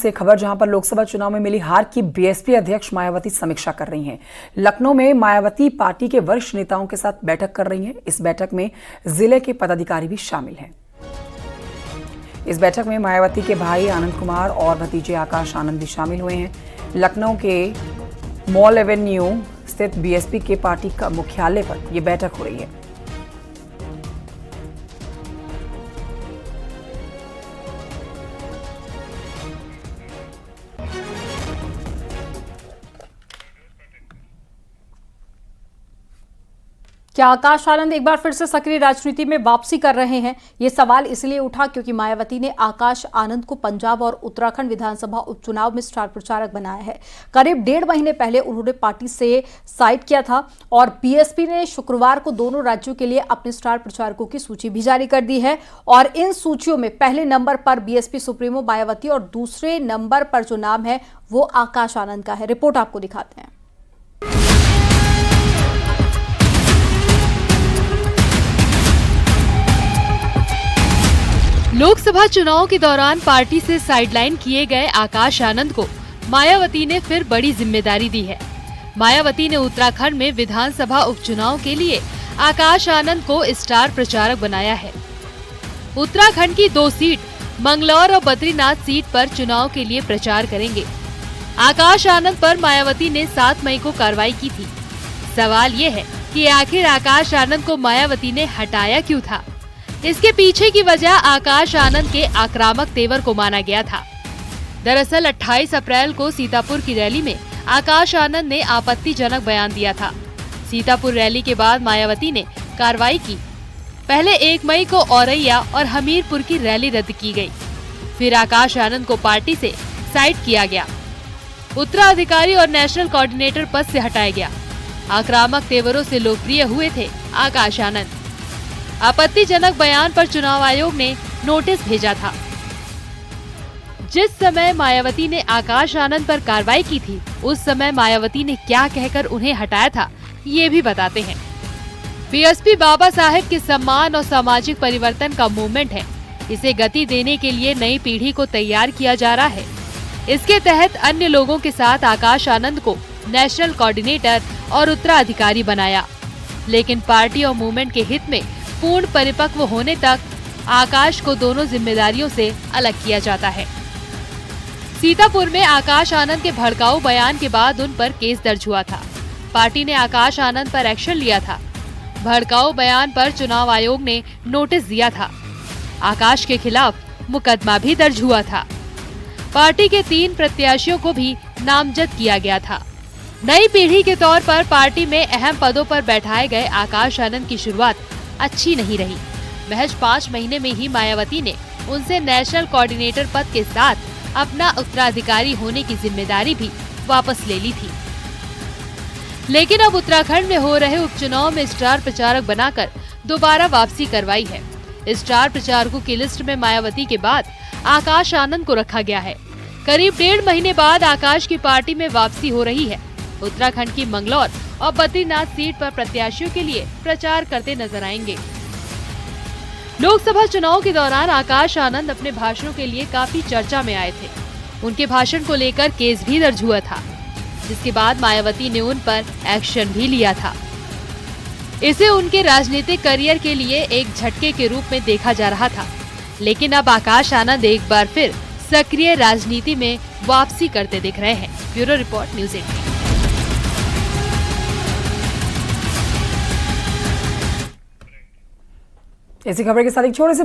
से खबर जहां पर लोकसभा चुनाव में मिली हार की बीएसपी अध्यक्ष मायावती समीक्षा कर रही हैं। लखनऊ में मायावती पार्टी के वरिष्ठ नेताओं के साथ बैठक कर रही हैं। इस बैठक में जिले के पदाधिकारी भी शामिल हैं। इस बैठक में मायावती के भाई आनंद कुमार और भतीजे आकाश आनंद भी शामिल हुए हैं। लखनऊ के मॉल एवेन्यू स्थित बीएसपी के पार्टी का मुख्यालय पर यह बैठक हो रही है। क्या आकाश आनंद एक बार फिर से सक्रिय राजनीति में वापसी कर रहे हैं? ये सवाल इसलिए उठा क्योंकि मायावती ने आकाश आनंद को पंजाब और उत्तराखंड विधानसभा उपचुनाव में स्टार प्रचारक बनाया है। करीब 1.5 महीने पहले उन्होंने पार्टी से साइड किया था और बीएसपी ने शुक्रवार को दोनों राज्यों के लिए अपने स्टार प्रचारकों की सूची भी जारी कर दी है और इन सूचियों में पहले नंबर पर बीएसपी सुप्रीमो मायावती और दूसरे नंबर पर जो नाम है वो आकाश आनंद का है। रिपोर्ट आपको दिखाते हैं। लोकसभा चुनाव के दौरान पार्टी से साइडलाइन किए गए आकाश आनंद को मायावती ने फिर बड़ी जिम्मेदारी दी है। मायावती ने उत्तराखंड में विधानसभा उपचुनाव के लिए आकाश आनंद को स्टार प्रचारक बनाया है। उत्तराखंड की 2 सीट मंगलौर और बद्रीनाथ सीट पर चुनाव के लिए प्रचार करेंगे। आकाश आनंद पर मायावती ने 7 मई को कार्रवाई की थी। सवाल ये है कि आखिर आकाश आनंद को मायावती ने हटाया क्यों था? इसके पीछे की वजह आकाश आनंद के आक्रामक तेवर को माना गया था। दरअसल 28 अप्रैल को सीतापुर की रैली में आकाश आनंद ने आपत्तिजनक बयान दिया था। सीतापुर रैली के बाद मायावती ने कार्रवाई की। पहले 1 मई को औरैया और हमीरपुर की रैली रद्द की गई। फिर आकाश आनंद को पार्टी से साइड किया गया। उत्तराधिकारी और नेशनल कोऑर्डिनेटर पद से हटाया गया। आक्रामक तेवरों से लोकप्रिय हुए थे आकाश आनंद। आपत्तिजनक बयान पर चुनाव आयोग ने नोटिस भेजा था। जिस समय मायावती ने आकाश आनंद पर कार्रवाई की थी, उस समय मायावती ने क्या कहकर उन्हें हटाया था, ये भी बताते हैं। बीएसपी बाबा साहेब के सम्मान और सामाजिक परिवर्तन का मूवमेंट है। इसे गति देने के लिए नई पीढ़ी को तैयार किया जा रहा है। इसके तहत अन्य लोगों के साथ आकाश आनंद को नेशनल कोऑर्डिनेटर और उत्तराधिकारी बनाया, लेकिन पार्टी और मूवमेंट के हित में पूर्ण परिपक्व होने तक आकाश को दोनों जिम्मेदारियों से अलग किया जाता है। सीतापुर में आकाश आनंद के भड़काऊ बयान के बाद उन पर केस दर्ज हुआ था। पार्टी ने आकाश आनंद पर एक्शन लिया था। भड़काऊ बयान पर चुनाव आयोग ने नोटिस दिया था। आकाश के खिलाफ मुकदमा भी दर्ज हुआ था। पार्टी के 3 प्रत्याशियों को भी नामजद किया गया था। नई पीढ़ी के तौर पर पार्टी में अहम पदों पर बैठाए गए आकाश आनंद की शुरुआत अच्छी नहीं रही। महज 5 महीने में ही मायावती ने उनसे नेशनल कोऑर्डिनेटर पद के साथ अपना उत्तराधिकारी होने की जिम्मेदारी भी वापस ले ली थी। लेकिन अब उत्तराखंड में हो रहे उपचुनाव में स्टार प्रचारक बनाकर दोबारा वापसी करवाई है। स्टार प्रचारकों की लिस्ट में मायावती के बाद आकाश आनंद को रखा गया है। करीब 1.5 महीने बाद आकाश की पार्टी में वापसी हो रही है। उत्तराखंड की मंगलौर और बद्रीनाथ सीट पर प्रत्याशियों के लिए प्रचार करते नजर आएंगे। लोकसभा चुनाव के दौरान आकाश आनंद अपने भाषणों के लिए काफी चर्चा में आए थे। उनके भाषण को लेकर केस भी दर्ज हुआ था, जिसके बाद मायावती ने उन पर एक्शन भी लिया था। इसे उनके राजनीतिक करियर के लिए एक झटके के रूप में देखा जा रहा था। लेकिन अब आकाश आनंद एक बार फिर सक्रिय राजनीति में वापसी करते दिख रहे हैं। Bureau report, news 18। इसी खबर के साथ एक छोटे से